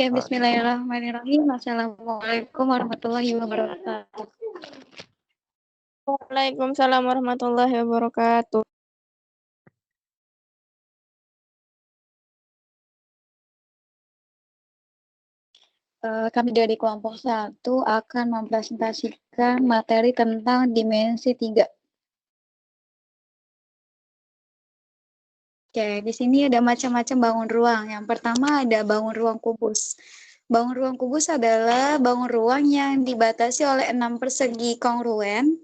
Oke, bismillahirrahmanirrahim. Assalamualaikum warahmatullahi wabarakatuh. Waalaikumsalam warahmatullahi wabarakatuh. Kami dari kelompok 1 akan mempresentasikan materi tentang dimensi 3. Oke, di sini ada macam-macam bangun ruang. Yang pertama ada bangun ruang kubus. Bangun ruang kubus adalah bangun ruang yang dibatasi oleh 6 persegi kongruen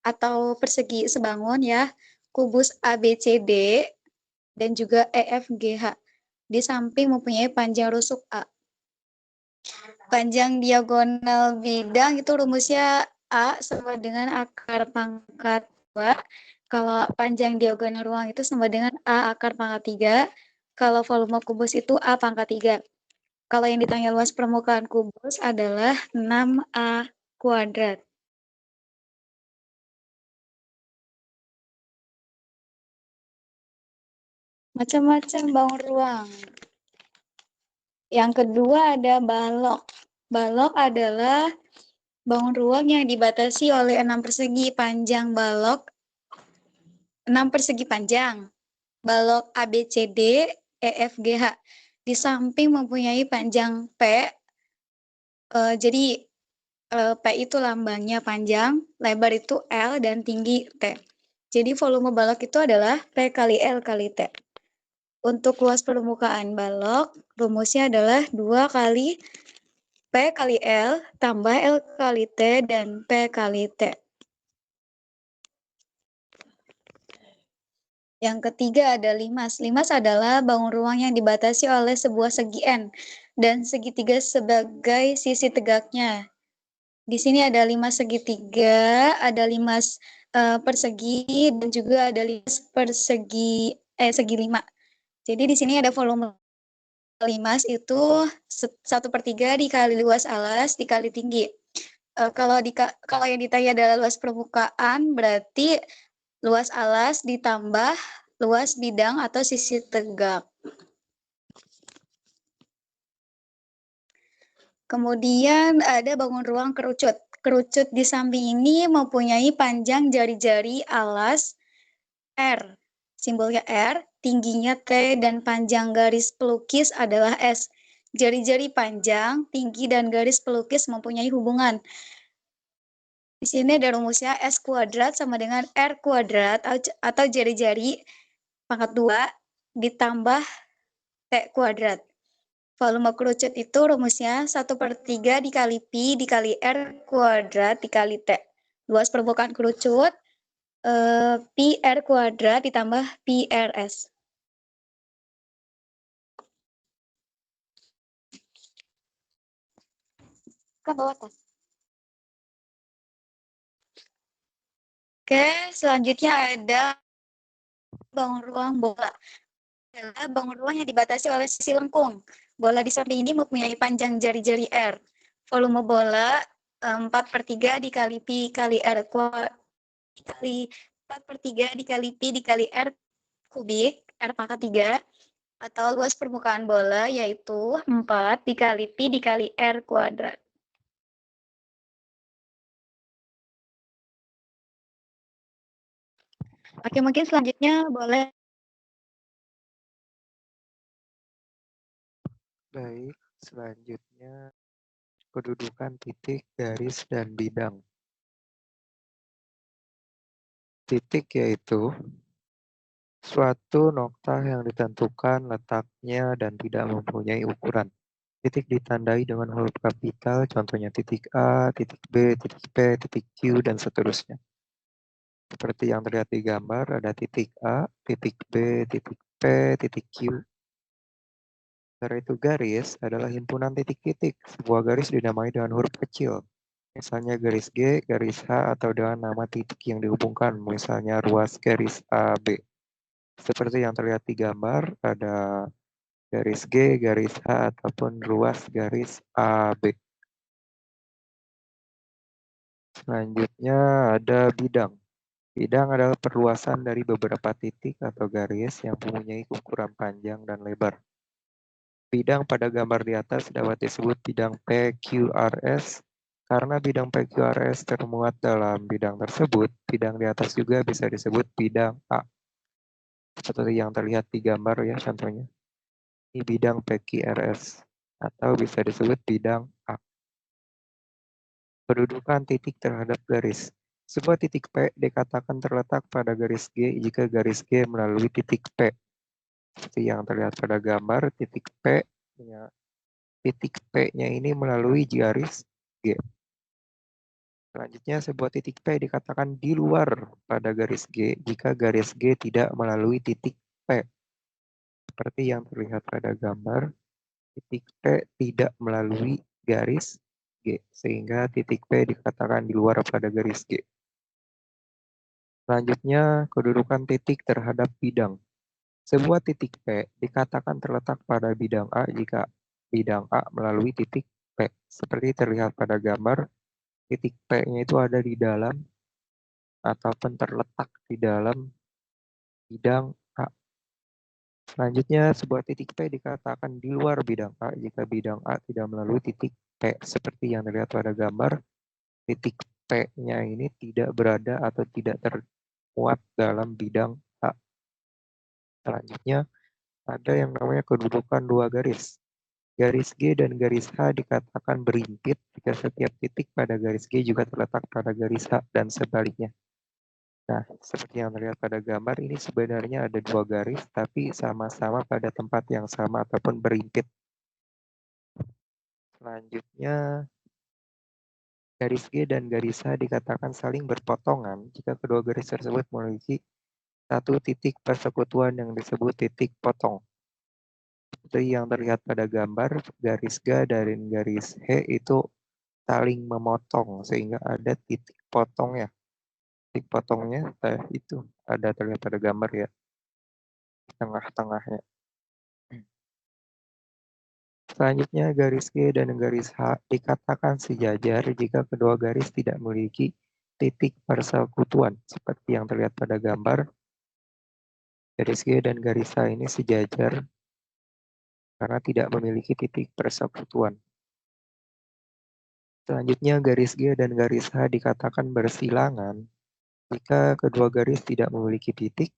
atau persegi sebangun ya, kubus ABCD dan juga EFGH. Di samping mempunyai panjang rusuk A. Panjang diagonal bidang itu rumusnya A sama dengan akar pangkat 2. Kalau panjang diagonal ruang itu sama dengan A akar pangkat 3. Kalau volume kubus itu A pangkat 3. Kalau yang ditanya luas permukaan kubus adalah 6A kuadrat. Macam-macam bangun ruang. Yang kedua ada balok. Balok adalah bangun ruang yang dibatasi oleh 6 persegi panjang balok, 6 persegi panjang, balok ABCD, EFGH. Di samping mempunyai panjang P, jadi P itu lambangnya panjang, lebar itu L, dan tinggi T. Jadi volume balok itu adalah P kali L kali T. Untuk luas permukaan balok, rumusnya adalah 2 kali P kali L tambah L kali T dan P kali T. Yang ketiga ada limas. Limas adalah bangun ruang yang dibatasi oleh sebuah segi N dan segitiga sebagai sisi tegaknya. Di sini ada limas segitiga, ada limas persegi, dan juga ada limas segi 5. Jadi di sini ada volume limas itu 1/3 dikali luas alas dikali tinggi. Kalau yang ditanya adalah luas permukaan, berarti luas alas ditambah luas bidang atau sisi tegak. Kemudian ada bangun ruang kerucut. Kerucut di samping ini mempunyai panjang jari-jari alas R. Simbolnya R, tingginya T, dan panjang garis pelukis adalah S. Jari-jari panjang, tinggi, dan garis pelukis mempunyai hubungan. Di sini ada rumusnya S kuadrat sama dengan R kuadrat atau jari-jari pangkat 2 ditambah T kuadrat. Volume kerucut itu rumusnya 1/3 dikali Pi dikali R kuadrat dikali T. Luas permukaan kerucut Pi R kuadrat ditambah Pi RS. Ke bawah tas. Oke, selanjutnya ada bangun ruang bola. Adalah bangun ruang yang dibatasi oleh sisi lengkung. Bola di samping ini mempunyai panjang jari-jari R. Volume bola 4/3 dikali Pi kali R dikali 4/3 dikali Pi dikali R kubik, R pangkat 3, atau luas permukaan bola yaitu 4 dikali Pi dikali R kuadrat. Oke, mungkin selanjutnya boleh. Baik, selanjutnya kedudukan titik, garis, dan bidang. Titik yaitu suatu noktah yang ditentukan letaknya dan tidak mempunyai ukuran. Titik ditandai dengan huruf kapital, contohnya titik A, titik B, titik P, titik Q, dan seterusnya. Seperti yang terlihat di gambar, ada titik A, titik B, titik P, titik Q. Karena itu garis adalah himpunan titik-titik. Sebuah garis dinamai dengan huruf kecil. Misalnya garis G, garis H, atau dengan nama titik yang dihubungkan. Misalnya ruas garis AB. Seperti yang terlihat di gambar, ada garis G, garis H, ataupun ruas garis AB. Selanjutnya ada bidang. Bidang adalah perluasan dari beberapa titik atau garis yang mempunyai ukuran panjang dan lebar. Bidang pada gambar di atas dapat disebut bidang PQRS karena bidang PQRS termuat dalam bidang tersebut. Bidang di atas juga bisa disebut bidang A. Seperti yang terlihat di gambar ya contohnya. Ini bidang PQRS atau bisa disebut bidang A. Kedudukan titik terhadap garis. Sebuah titik P dikatakan terletak pada garis G jika garis G melalui titik P. Seperti yang terlihat pada gambar, titik P-nya ini melalui garis G. Selanjutnya, sebuah titik P dikatakan di luar pada garis G jika garis G tidak melalui titik P. Seperti yang terlihat pada gambar, titik P tidak melalui garis G, sehingga titik P dikatakan di luar pada garis G. Selanjutnya, kedudukan titik terhadap bidang. Sebuah titik P dikatakan terletak pada bidang A jika bidang A melalui titik P. Seperti terlihat pada gambar, titik P-nya itu ada di dalam ataupun terletak di dalam bidang A. Selanjutnya, sebuah titik P dikatakan di luar bidang A jika bidang A tidak melalui titik P. Seperti yang terlihat pada gambar, titik P-nya ini tidak berada atau tidak termuat dalam bidang A. Selanjutnya, ada yang namanya kedudukan dua garis. Garis G dan garis H dikatakan berimpit jika setiap titik pada garis G juga terletak pada garis H dan sebaliknya. Nah, seperti yang terlihat pada gambar, ini sebenarnya ada dua garis, tapi sama-sama pada tempat yang sama ataupun berimpit. Selanjutnya, garis G dan garis H dikatakan saling berpotongan jika kedua garis tersebut memiliki satu titik persekutuan yang disebut titik potong. Seperti yang terlihat pada gambar, garis G dan garis H itu saling memotong sehingga ada titik potongnya. Titik potongnya itu ada terlihat pada gambar ya, tengah-tengahnya. Selanjutnya, garis G dan garis H dikatakan sejajar jika kedua garis tidak memiliki titik persekutuan. Seperti yang terlihat pada gambar, garis G dan garis H ini sejajar karena tidak memiliki titik persekutuan. Selanjutnya, garis G dan garis H dikatakan bersilangan jika kedua garis tidak memiliki titik,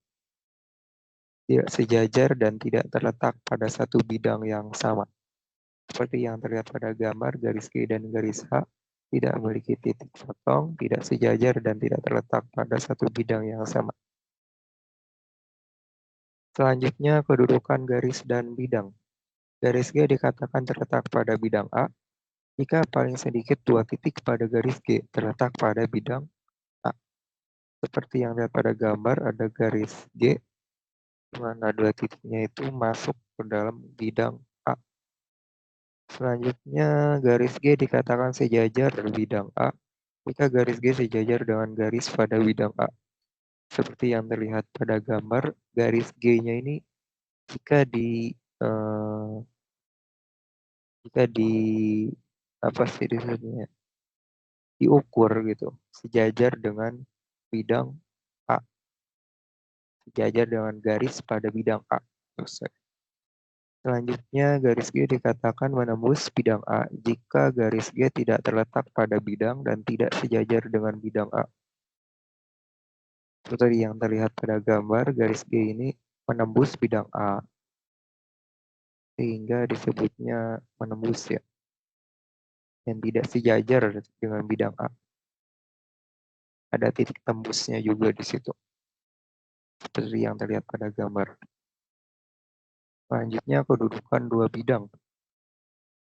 tidak sejajar, dan tidak terletak pada satu bidang yang sama. Seperti yang terlihat pada gambar, garis G dan garis H tidak memiliki titik potong, tidak sejajar, dan tidak terletak pada satu bidang yang sama. Selanjutnya, kedudukan garis dan bidang. Garis G dikatakan terletak pada bidang A jika paling sedikit dua titik pada garis G terletak pada bidang A. Seperti yang terlihat pada gambar, ada garis G, di mana dua titiknya itu masuk ke dalam bidang A. Selanjutnya, garis G dikatakan sejajar di bidang A jika garis G sejajar dengan garis pada bidang A. Seperti yang terlihat pada gambar, garis G-nya ini jika di apa sih disebutnya, diukur gitu, sejajar dengan bidang A, sejajar dengan garis pada bidang A. Selanjutnya, garis G dikatakan menembus bidang A jika garis G tidak terletak pada bidang dan tidak sejajar dengan bidang A. Seperti yang terlihat pada gambar, garis G ini menembus bidang A, sehingga disebutnya menembus ya, dan tidak sejajar dengan bidang A. Ada titik tembusnya juga di situ, seperti yang terlihat pada gambar. Selanjutnya, kedudukan dua bidang.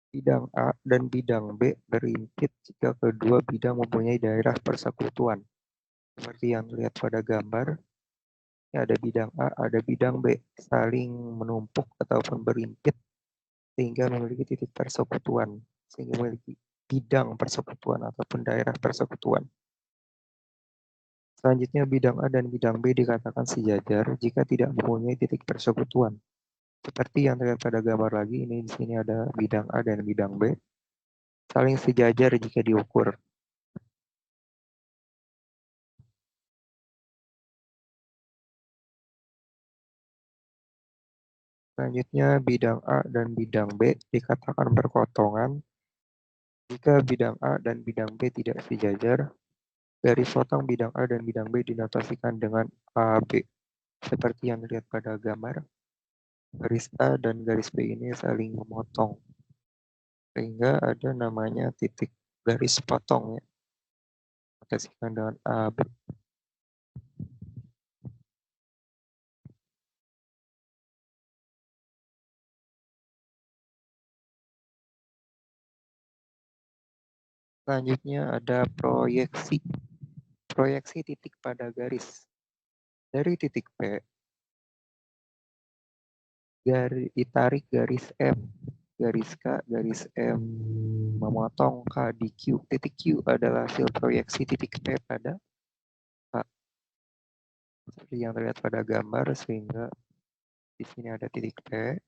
Bidang A dan bidang B berimpit jika kedua bidang mempunyai daerah persekutuan. Seperti yang terlihat pada gambar, ada bidang A, ada bidang B, saling menumpuk ataupun berimpit sehingga memiliki titik persekutuan, sehingga memiliki bidang persekutuan ataupun daerah persekutuan. Selanjutnya, bidang A dan bidang B dikatakan sejajar jika tidak mempunyai titik persekutuan. Seperti yang terlihat pada gambar lagi, ini di sini ada bidang A dan bidang B, saling sejajar jika diukur. Selanjutnya, bidang A dan bidang B dikatakan berpotongan jika bidang A dan bidang B tidak sejajar. Garis potong bidang A dan bidang B dinotasikan dengan AB. Seperti yang dilihat pada gambar, garis A dan garis B ini saling memotong. Sehingga ada namanya titik garis potong ya. Dinotasikan dengan AB. Selanjutnya ada proyeksi. Proyeksi titik pada garis. Dari titik P, ditarik garis M. Garis K, garis M memotong K di Q. Titik Q adalah hasil proyeksi titik P pada K. Seperti yang terlihat pada gambar, sehingga di sini ada titik P.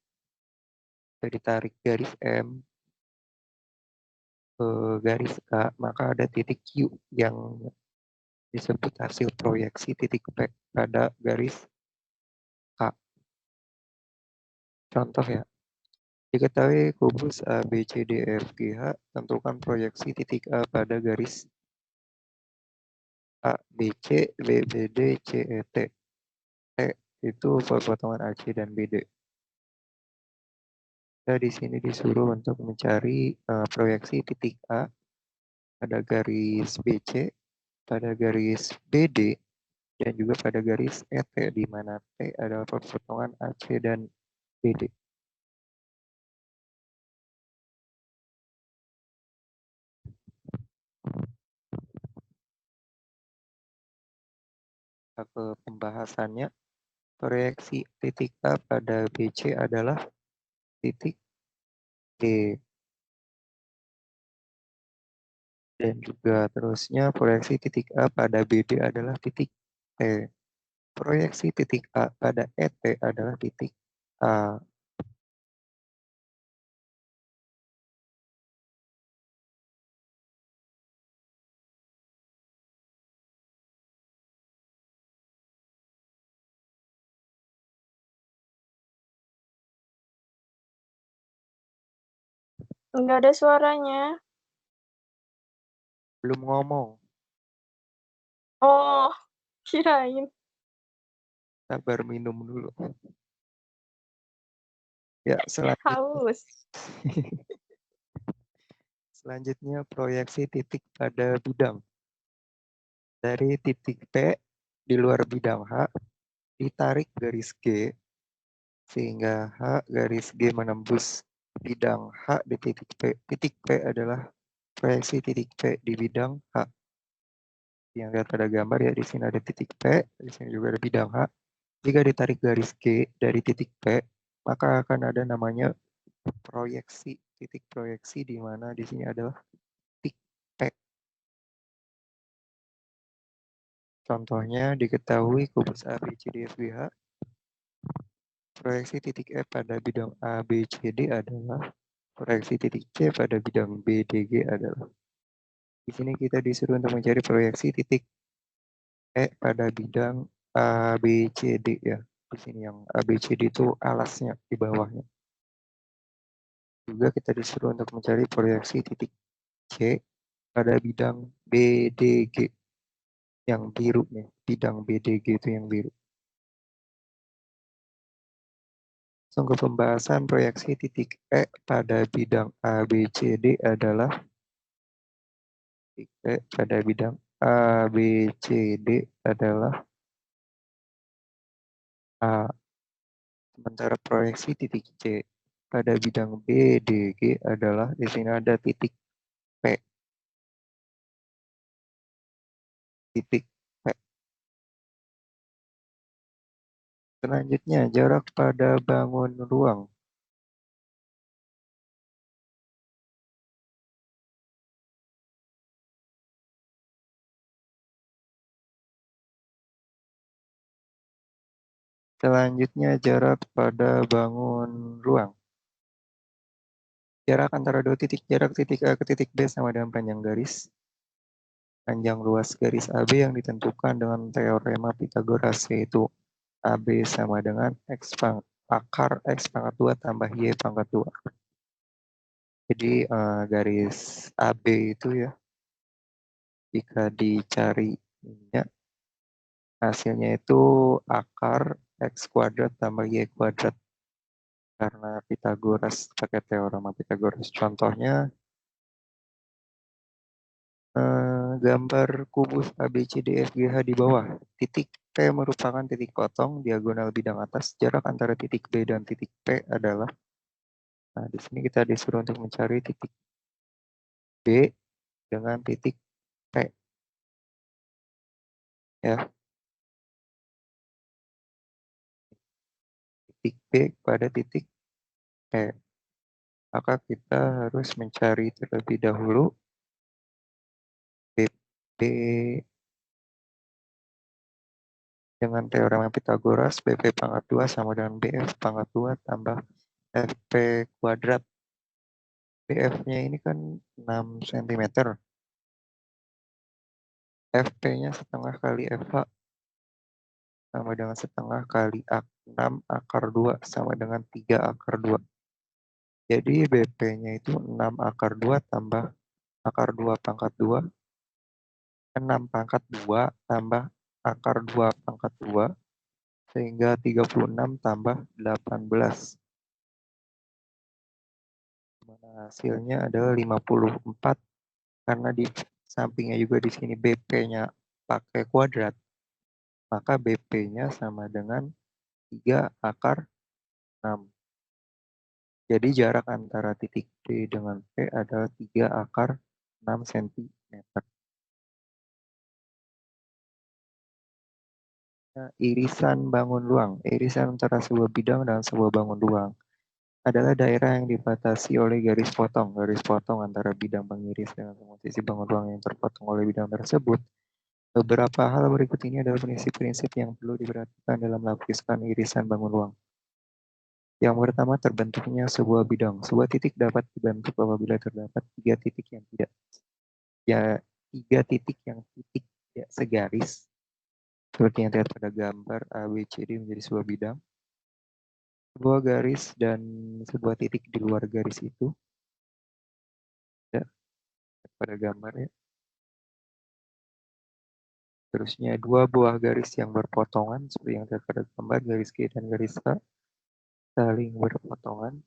Kita ditarik garis M ke garis K, maka ada titik Q yang disebut hasil proyeksi titik P pada garis K. Contoh ya, diketahui kubus A, B, C, D, E, F, G, H, tentukan proyeksi titik A pada garis A, B, C, B, B, D, C, E, T. T itu perpotongan AC dan BD. Kita di sini disuruh untuk mencari proyeksi titik A pada garis BC, pada garis BD, dan juga pada garis ET, di mana T adalah perpotongan AC dan BD. Ke pembahasannya, proyeksi titik A pada BC adalah titik D. Dan juga terusnya proyeksi titik A pada BD adalah titik T. Proyeksi titik A pada ET adalah titik A. Enggak ada suaranya. Belum ngomong. Oh, kirain. Sabar minum dulu. Ya, selanjutnya. Haus. Selanjutnya proyeksi titik pada bidang. Dari titik P di luar bidang H, ditarik garis G, sehingga H garis G menembus bidang H di titik P. Titik P adalah proyeksi titik P di bidang H. Yang lihat pada gambar ya, di sini ada titik P, di sini juga ada bidang H. Jika ditarik garis G dari titik P, maka akan ada namanya proyeksi, titik proyeksi, di mana di sini adalah titik P. Contohnya diketahui kubus A, B, C, D, F, G, H. Proyeksi titik E pada bidang A, B, C, D adalah proyeksi titik C pada bidang B, D, G adalah. Di sini kita disuruh untuk mencari proyeksi titik E pada bidang A, B, C, D ya. Di sini yang A, B, C, D itu alasnya di bawahnya. Juga kita disuruh untuk mencari proyeksi titik C pada bidang B, D, G. Yang biru nih, bidang B, D, G itu yang biru. Sungguh pembahasan proyeksi titik E pada bidang A, B, C, D adalah titik E pada bidang A, B, C, D adalah A. Sementara proyeksi titik C pada bidang B, D, G adalah di sini ada titik P. Titik P. Selanjutnya, jarak pada bangun ruang. Selanjutnya, jarak pada bangun ruang. Jarak antara dua titik, jarak titik A ke titik B sama dengan panjang garis. Panjang luas garis AB yang ditentukan dengan teorema Pythagoras, yaitu AB sama dengan X akar X pangkat 2 tambah Y pangkat 2. Jadi garis AB itu ya, jika dicarinya hasilnya itu akar X kuadrat tambah Y kuadrat. Karena Pythagoras, pakai teorema Pythagoras. Contohnya gambar kubus ABCDFGH di bawah. Titik P merupakan titik potong diagonal bidang atas. Jarak antara titik B dan titik P adalah, nah di sini kita disuruh untuk mencari titik B dengan titik P. Ya, titik B pada titik P. Maka kita harus mencari terlebih dahulu BP dengan teorema Pythagoras, BP pangkat 2 sama dengan BF pangkat 2 tambah FP kuadrat. BF-nya ini kan 6 cm. FP-nya setengah kali FH sama dengan setengah kali 6 akar 2 sama dengan 3 akar 2. Jadi BP-nya itu 6 akar 2 tambah akar 2 pangkat 2. 6 pangkat 2 tambah akar 2 pangkat 2. Sehingga 36 tambah 18. Mana hasilnya adalah 54. Karena di sampingnya juga di sini BP-nya pakai kuadrat. Maka BP-nya sama dengan 3 akar 6. Jadi jarak antara titik D dengan P adalah 3 akar 6 cm. Nah, irisan bangun ruang. Irisan antara sebuah bidang dan sebuah bangun ruang adalah daerah yang dibatasi oleh garis potong. Garis potong antara bidang pengiris dengan semua sisi bangun ruang yang terpotong oleh bidang tersebut. Beberapa hal berikut ini adalah prinsip-prinsip yang perlu diperhatikan dalam melakukan irisan bangun ruang. Yang pertama, terbentuknya sebuah bidang. Sebuah titik dapat dibentuk apabila terdapat 3 titik yang tidak. Ya, 3 titik yang tidak segaris. Seperti yang terlihat pada gambar ABCD menjadi sebuah bidang. Sebuah garis dan sebuah titik di luar garis itu. Ya, pada gambar ya. Terusnya 2 buah garis yang berpotongan seperti yang terlihat pada gambar, garis G dan garis H saling berpotongan.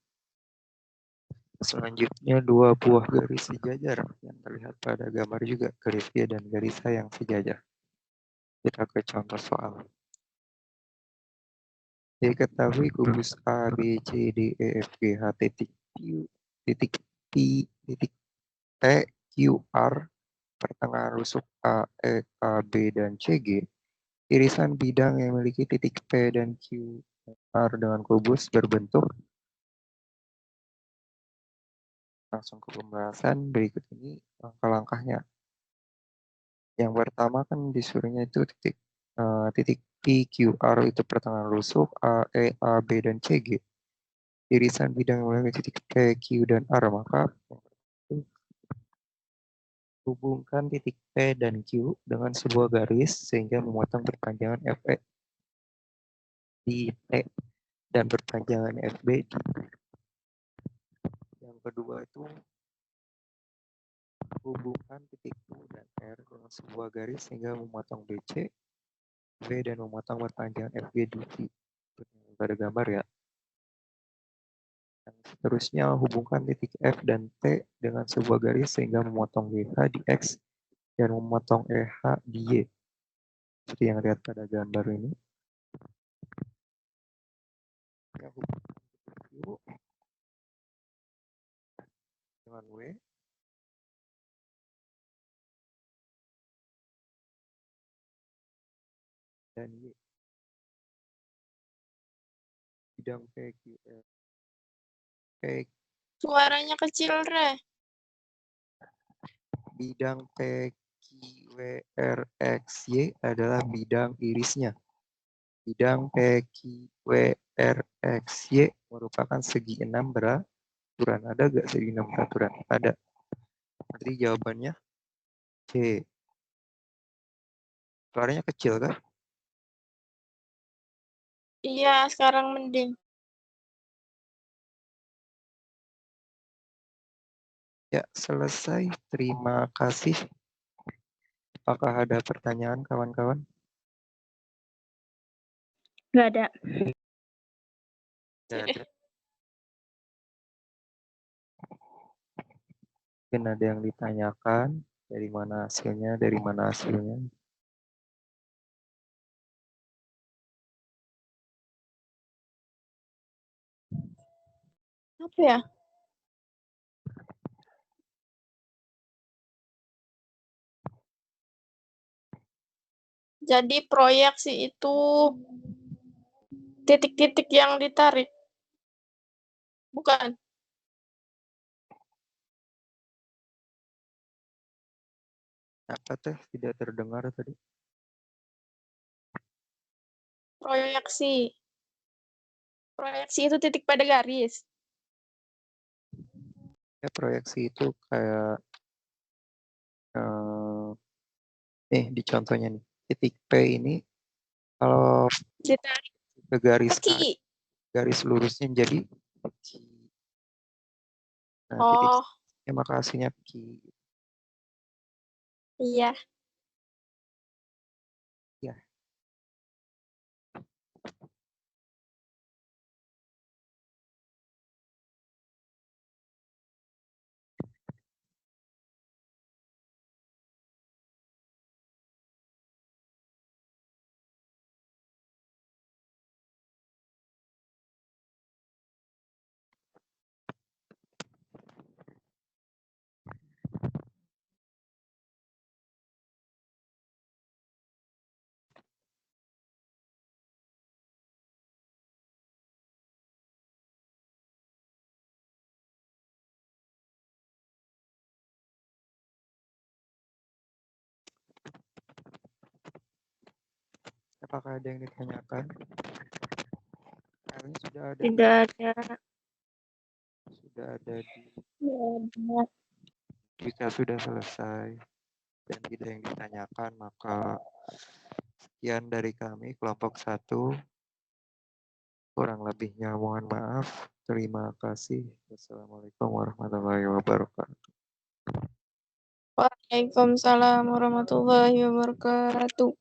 Selanjutnya 2 buah garis sejajar yang terlihat pada gambar juga, garis G dan garis H yang sejajar. Kita ke contoh soal. Diketahui kubus A, B, C, D, E, F, G, H, titik Q, titik P, titik P, Q, R, pertengahan rusuk A, E, A, B, dan C, G. Irisan bidang yang memiliki titik P dan Q, R dengan kubus berbentuk. Langsung ke pembahasan berikut ini langkah-langkahnya. Yang pertama kan disuruhnya itu titik P, Q, R itu pertengahan rusuk A, E, A, B, dan C, G. Irisan bidang melalui titik P, Q, dan R, maka hubungkan titik P dan Q dengan sebuah garis sehingga memotong perpanjangan FE di T dan perpanjangan FB di P. Yang kedua itu hubungkan titik U dan R dengan sebuah garis sehingga memotong BC, V, dan memotong perpanjangan FG di V. Pada gambar ya. Dan seterusnya hubungkan titik F dan T dengan sebuah garis sehingga memotong GH di X dan memotong EH di Y. Seperti yang lihat pada gambar ini. Yang hubungkan titik Q dengan W dan Y. Bidang PQR. Suaranya kecil, Re. Bidang PQRXY adalah bidang irisnya. Bidang PQRXY merupakan segi 6 beraturan. Ada nggak segi 6 beraturan? Ada. Berarti jawabannya C. Suaranya kecil kan? Iya, sekarang mending. Ya, selesai. Terima kasih. Apakah ada pertanyaan, kawan-kawan? Nggak ada. Tidak ada. Mungkin ada yang ditanyakan. Dari mana hasilnya? Dari mana hasilnya? Apa ya? Jadi proyeksi itu titik-titik yang ditarik. Bukan. Apa teh? Tidak terdengar tadi. Proyeksi. Proyeksi itu titik pada garis. Ya, proyeksi itu kayak nih di contohnya nih. Titik P ini kalau Ditarik ke garis kaki. garis lurusnya jadi Q. Nah, titik Oh, ya, maka hasilnya Q. iya. Ya, apakah ada yang ditanyakan? Kalian sudah ada Tidak ada. jika sudah selesai dan tidak yang ditanyakan, maka sekian dari kami kelompok 1. Kurang lebihnya mohon maaf. Terima kasih. Wassalamualaikum warahmatullahi wabarakatuh. Waalaikumsalam warahmatullahi wabarakatuh.